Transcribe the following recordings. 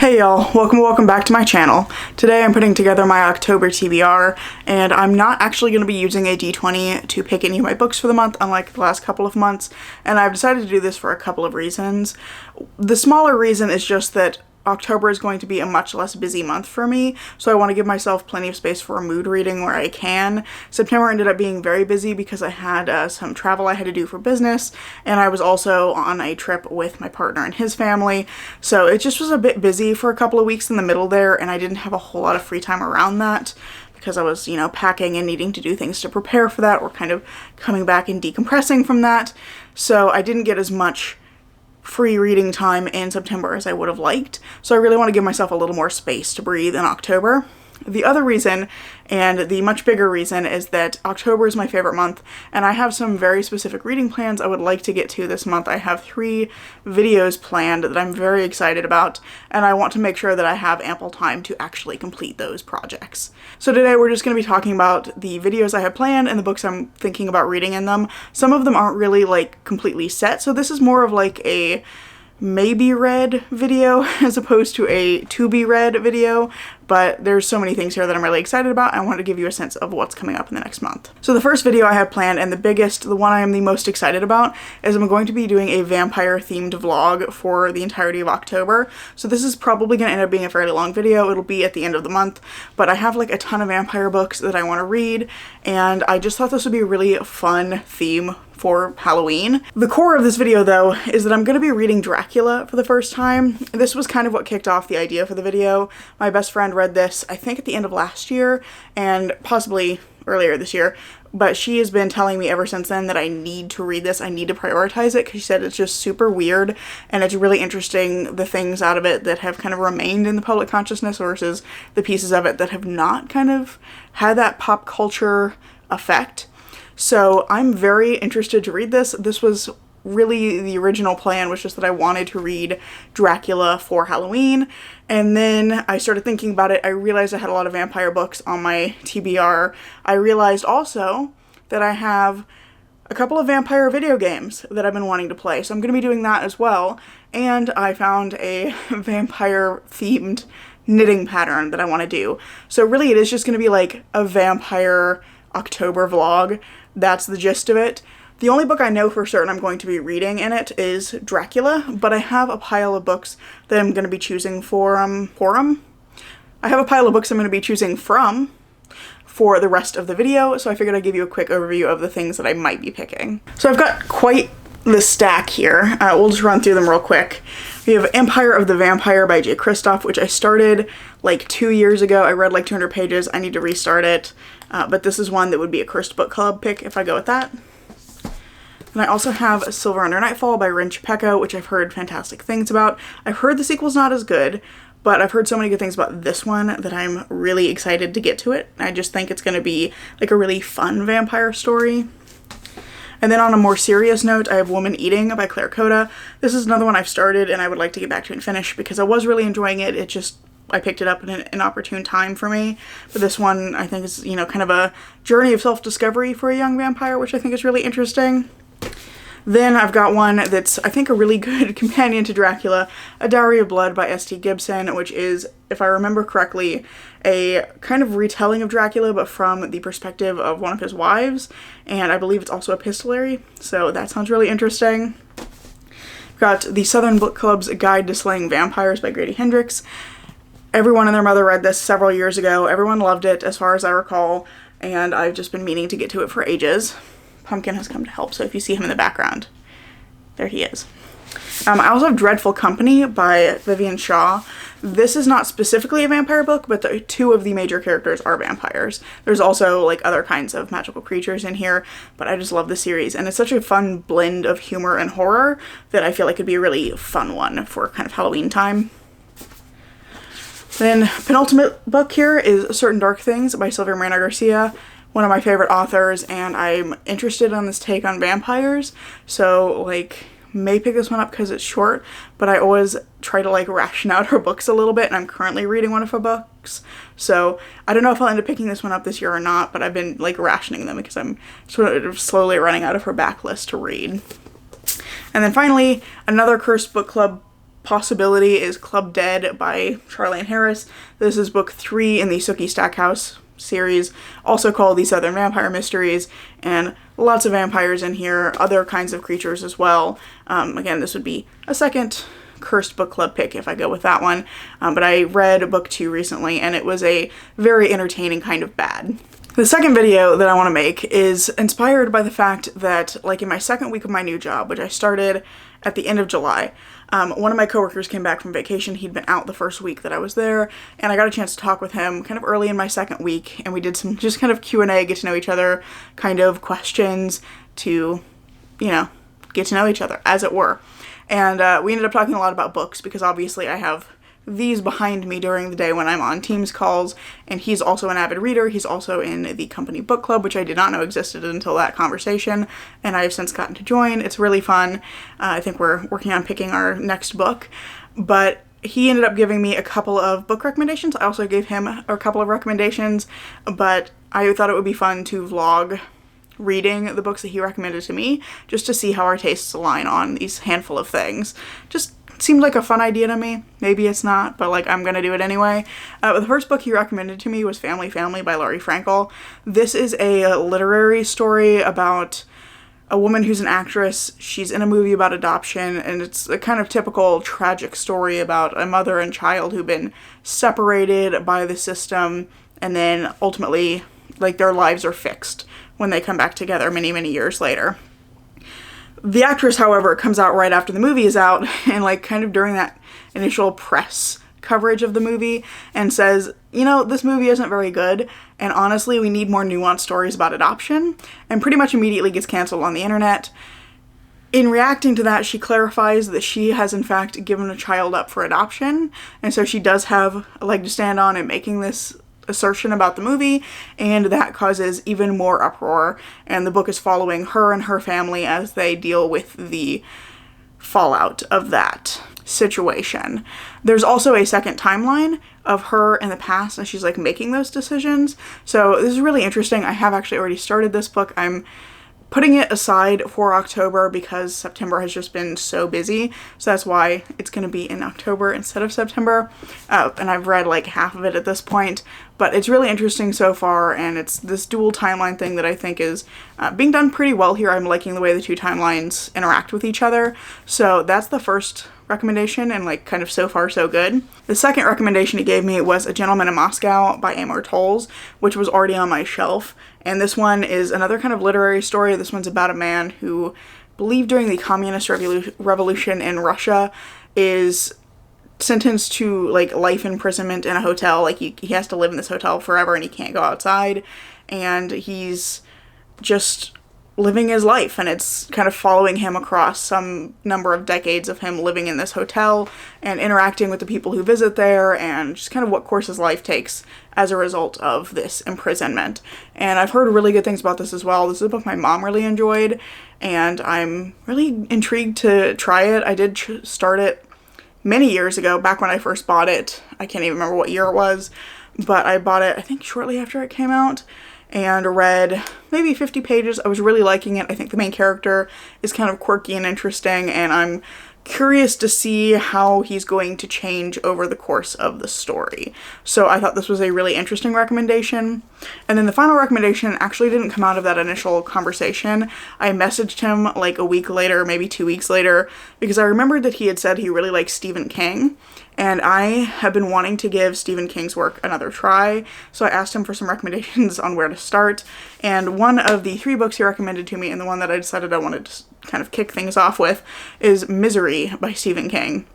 Hey y'all, welcome back to my channel. Today I'm putting together my October TBR, and I'm not actually going to be using a D20 to pick any of my books for the month, unlike the last couple of months, and I've decided to do this for a couple of reasons. The smaller reason is just that October is going to be a much less busy month for me, so I want to give myself plenty of space for a mood reading where I can. September ended up being very busy because I had some travel I had to do for business, and I was also on a trip with my partner and his family, so it just was a bit busy for a couple of weeks in the middle there, and I didn't have a whole lot of free time around that because I was, packing and needing to do things to prepare for that, or kind of coming back and decompressing from that, so I didn't get as much free reading time in September as I would have liked, so I really want to give myself a little more space to breathe in October. The other reason, and the much bigger reason, is that October is my favorite month, and I have some very specific reading plans I would like to get to this month. I have 3 videos planned that I'm very excited about, and I want to make sure that I have ample time to actually complete those projects. So today we're just going to be talking about the videos I have planned and the books I'm thinking about reading in them. Some of them aren't really completely set, so this is more of a maybe read video as opposed to a to be read video, but there's so many things here that I'm really excited about. I want to give you a sense of what's coming up in the next month. So the first video I have planned, and the one I am the most excited about, is I'm going to be doing a vampire themed vlog for the entirety of October. So this is probably going to end up being a fairly long video. It'll be at the end of the month, but I have a ton of vampire books that I want to read, and I just thought this would be a really fun theme for Halloween. The core of this video, though, is that I'm going to be reading Dracula for the first time. This was kind of what kicked off the idea for the video. My best friend read this, I think, at the end of last year, and possibly earlier this year, but she has been telling me ever since then that I need to read this, I need to prioritize it, because she said it's just super weird, and it's really interesting, the things out of it that have kind of remained in the public consciousness versus the pieces of it that have not kind of had that pop culture effect. So I'm very interested to read this. This was really the original plan, was just that I wanted to read Dracula for Halloween, and then I started thinking about it. I realized I had a lot of vampire books on my TBR. I realized also that I have a couple of vampire video games that I've been wanting to play, so I'm going to be doing that as well, and I found a vampire themed knitting pattern that I want to do. So really it is just going to be a vampire October vlog. That's the gist of it. The only book I know for certain I'm going to be reading in it is Dracula, but I have a pile of books that I'm going to be choosing from for the rest of the video, so I figured I'd give you a quick overview of the things that I might be picking. So I've got quite the stack here. We'll just run through them real quick. We have Empire of the Vampire by J. Kristoff, which I started 2 years ago. I read 200 pages. I need to restart it. But this is one that would be a Cursed Book Club pick if I go with that. And I also have Silver Under Nightfall by Rin Chupeco, which I've heard fantastic things about. I've heard the sequel's not as good, but I've heard so many good things about this one that I'm really excited to get to it. I just think it's going to be a really fun vampire story. And then on a more serious note, I have Woman Eating by Claire Coda. This is another one I've started and I would like to get back to and finish because I was really enjoying it. I picked it up in an opportune time for me. But this one I think is, kind of a journey of self-discovery for a young vampire, which I think is really interesting. Then I've got one that's, I think, a really good companion to Dracula, A Diary of Blood by S.T. Gibson, which is, if I remember correctly, a kind of retelling of Dracula, but from the perspective of one of his wives, and I believe it's also epistolary, so that sounds really interesting. I've got the Southern Book Club's Guide to Slaying Vampires by Grady Hendrix. Everyone and their mother read this several years ago. Everyone loved it, as far as I recall, and I've just been meaning to get to it for ages. Pumpkin has come to help, so if you see him in the background, there he is. I also have Dreadful Company by Vivian Shaw. This is not specifically a vampire book, but 2 of the major characters are vampires. There's also other kinds of magical creatures in here, but I just love the series, and it's such a fun blend of humor and horror that I feel like it'd be a really fun one for kind of Halloween time. Then penultimate book here is Certain Dark Things by Sylvia Moreno Garcia, one of my favorite authors, and I'm interested on this take on vampires, so may pick this one up because it's short, but I always try to ration out her books a little bit, and I'm currently reading one of her books, so I don't know if I'll end up picking this one up this year or not, but I've been rationing them because I'm sort of slowly running out of her backlist to read. And then finally, another Cursed Book Club possibility is Club Dead by Charlaine Harris. This is book 3 in the Sookie Stackhouse series, also called The Southern Vampire Mysteries, and lots of vampires in here, other kinds of creatures as well. Again, this would be a second cursed book club pick if I go with that one, but I read book 2 recently and it was a very entertaining kind of bad. The second video that I want to make is inspired by the fact that, like, in my second week of my new job, which I started at the end of July, one of my coworkers came back from vacation. He'd been out the first week that I was there, and I got a chance to talk with him kind of early in my second week, and we did some just kind of Q&A, get to know each other, kind of questions to, you know, get to know each other, as it were. And we ended up talking a lot about books, because obviously I have these behind me during the day when I'm on Teams calls, and he's also an avid reader. He's also in the company book club, which I did not know existed until that conversation, and I have since gotten to join. It's really fun. I think we're working on picking our next book, but he ended up giving me a couple of book recommendations. I also gave him a couple of recommendations, but I thought it would be fun to vlog reading the books that he recommended to me, just to see how our tastes align on these handful of things. Just seemed like a fun idea to me. Maybe it's not, but like, I'm gonna do it anyway. The first book he recommended to me was Family Family by Laurie Frankel. This is a literary story about a woman who's an actress. She's in a movie about adoption, and it's a kind of typical tragic story about a mother and child who've been separated by the system, and then ultimately, like, their lives are fixed when they come back together many, many years later. The actress, however, comes out right after the movie is out, and like kind of during that initial press coverage of the movie, and says, you know, this movie isn't very good, and honestly we need more nuanced stories about adoption, and pretty much immediately gets canceled on the internet. In reacting to that, she clarifies that she has in fact given a child up for adoption, and so she does have a leg to stand on in making this assertion about the movie, and that causes even more uproar, and the book is following her and her family as they deal with the fallout of that situation. There's also a second timeline of her in the past, and she's like making those decisions, so this is really interesting. I have actually already started this book. I'm putting it aside for October because September has just been so busy, so that's why it's going to be in October instead of September, and I've read like half of it at this point, but it's really interesting so far, and it's this dual timeline thing that I think is being done pretty well here. I'm liking the way the two timelines interact with each other, so that's the first recommendation, and like kind of so far so good. The second recommendation he gave me was A Gentleman in Moscow by Amor Towles, which was already on my shelf, and this one is another kind of literary story. This one's about a man who, believed during the communist revolution in Russia, is sentenced to like life imprisonment in a hotel. Like he has to live in this hotel forever and he can't go outside, and he's just living his life, and it's kind of following him across some number of decades of him living in this hotel and interacting with the people who visit there, and just kind of what course his life takes as a result of this imprisonment. And I've heard really good things about this as well. This is a book my mom really enjoyed, and I'm really intrigued to try it. I did start it many years ago, back when I first bought it. I can't even remember what year it was, but I bought it I think shortly after it came out, and read maybe 50 pages. I was really liking it. I think the main character is kind of quirky and interesting, and I'm curious to see how he's going to change over the course of the story. So I thought this was a really interesting recommendation. And then the final recommendation actually didn't come out of that initial conversation. I messaged him like a week later, maybe 2 weeks later, because I remembered that he had said he really likes Stephen King, and I have been wanting to give Stephen King's work another try, so I asked him for some recommendations on where to start, and one of the 3 books he recommended to me, and the one that I decided I wanted to kind of kick things off with, is Misery by Stephen King.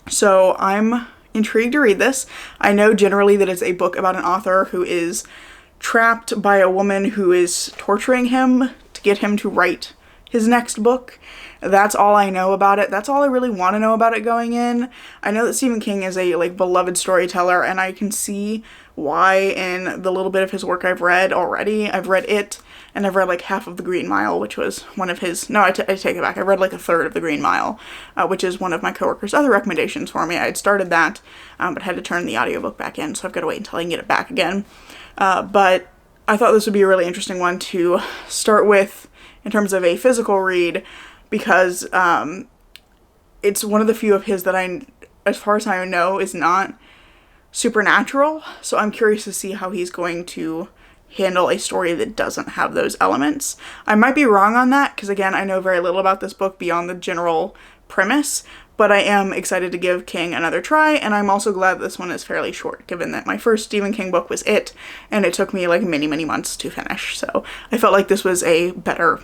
So I'm intrigued to read this. I know generally that it's a book about an author who is trapped by a woman who is torturing him to get him to write his next book. That's all I know about it. That's all I really want to know about it going in. I know that Stephen King is a like beloved storyteller, and I can see why in the little bit of his work I've read already. I've read it, and I've read like half of The Green Mile, which was one of his, no, I take it back. I read like a third of The Green Mile, which is one of my coworkers' other recommendations for me. I had started that, but had to turn the audiobook back in, so I've got to wait until I can get it back again. But I thought this would be a really interesting one to start with in terms of a physical read, because it's one of the few of his that I as far as I know, is not supernatural. So I'm curious to see how he's going to handle a story that doesn't have those elements. I might be wrong on that because, again, I know very little about this book beyond the general premise, but I am excited to give King another try, and I'm also glad this one is fairly short, given that my first Stephen King book was It, and it took me like many, many months to finish, so I felt like this was a better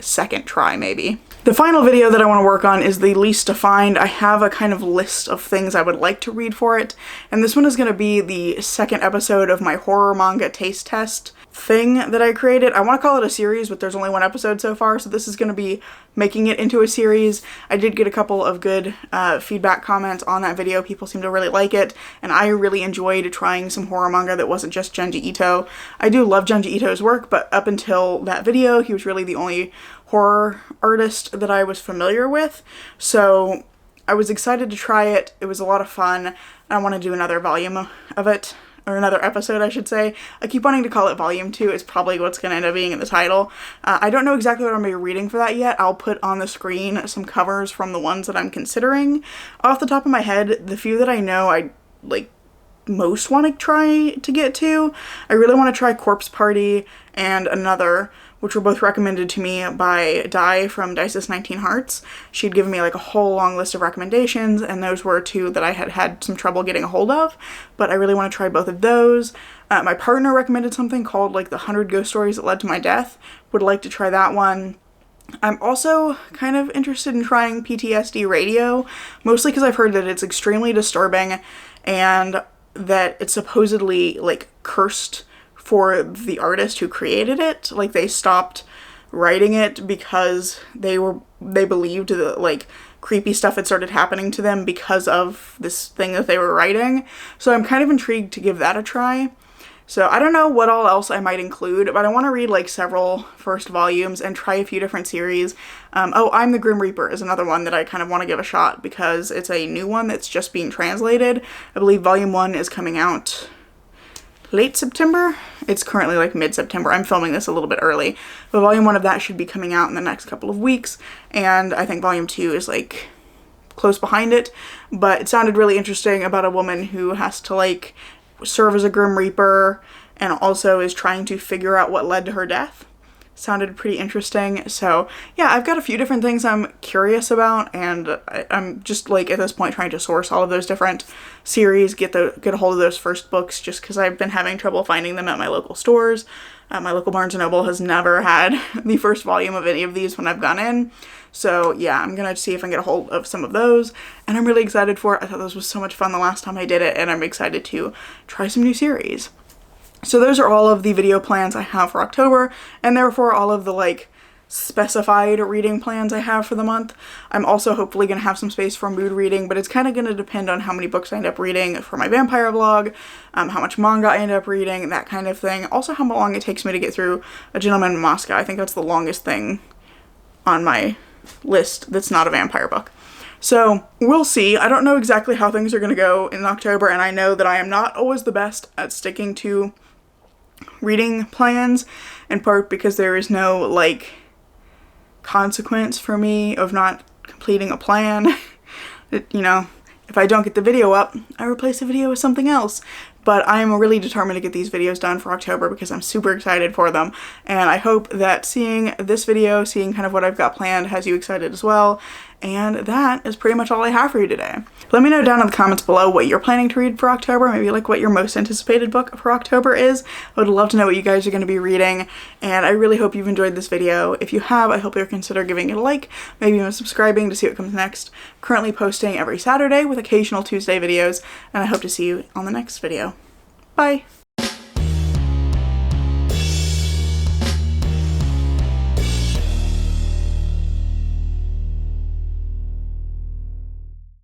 second try, maybe. The final video that I want to work on is the least defined. I have a kind of list of things I would like to read for it, and this one is going to be the second episode of my horror manga taste test thing that I created. I want to call it a series, but there's only one episode so far, so this is going to be making it into a series. I did get a couple of good feedback comments on that video. People seem to really like it, and I really enjoyed trying some horror manga that wasn't just Junji Ito. I do love Junji Ito's work, but up until that video, he was really the only horror artist that I was familiar with, so I was excited to try it. It was a lot of fun. I want to do another volume of it, or another episode, I should say. I keep wanting to call it volume 2. It's probably what's going to end up being in the title. I don't know exactly what I'm going to be reading for that yet. I'll put on the screen some covers from the ones that I'm considering. Off the top of my head, the few that I know I like most want to try to get to, I really want to try Corpse Party and Another, which were both recommended to me by Di from Dice's 19 Hearts. She'd given me like a whole long list of recommendations, and those were two that I had had some trouble getting a hold of, but I really want to try both of those. My partner recommended something called like The 100 Ghost Stories That Led to My Death. Would like to try that one. I'm also kind of interested in trying PTSD Radio, mostly because I've heard that it's extremely disturbing and that it's supposedly like cursed for the artist who created it. Like, they stopped writing it because they believed that like creepy stuff had started happening to them because of this thing that they were writing. So I'm kind of intrigued to give that a try. So I don't know what all else I might include, but I want to read like several first volumes and try a few different series. Oh, I'm the Grim Reaper is another one that I kind of want to give a shot because it's a new one that's just being translated. I believe volume 1 is coming out late September. It's currently like mid-September. I'm filming this a little bit early, but volume 1 of that should be coming out in the next couple of weeks, and I think volume 2 is like close behind it. But it sounded really interesting about a woman who has to like serve as a Grim Reaper and also is trying to figure out what led to her death. Sounded pretty interesting. So yeah, I've got a few different things I'm curious about, and I'm just like at this point trying to source all of those different series, get a hold of those first books, just because I've been having trouble finding them at my local stores. My local Barnes & Noble has never had the first volume of any of these when I've gone in. So yeah, I'm gonna see if I can get a hold of some of those, and I'm really excited for it. I thought this was so much fun the last time I did it, and I'm excited to try some new series. So those are all of the video plans I have for October, and therefore all of the like specified reading plans I have for the month. I'm also hopefully going to have some space for mood reading, but it's kind of going to depend on how many books I end up reading for my vampire vlog, how much manga I end up reading, that kind of thing. Also how long it takes me to get through A Gentleman in Moscow. I think that's the longest thing on my list that's not a vampire book. So we'll see. I don't know exactly how things are going to go in October, and I know that I am not always the best at sticking to reading plans, in part because there is no like consequence for me of not completing a plan. You know, if I don't get the video up, I replace the video with something else. But I'm really determined to get these videos done for October because I'm super excited for them, and I hope that seeing this video, seeing kind of what I've got planned, has you excited as well. And that is pretty much all I have for you today. Let me know down in the comments below what you're planning to read for October, maybe like what your most anticipated book for October is. I would love to know what you guys are going to be reading, and I really hope you've enjoyed this video. If you have, I hope you'll consider giving it a like, maybe even subscribing to see what comes next. Currently posting every Saturday with occasional Tuesday videos, and I hope to see you on the next video. Bye!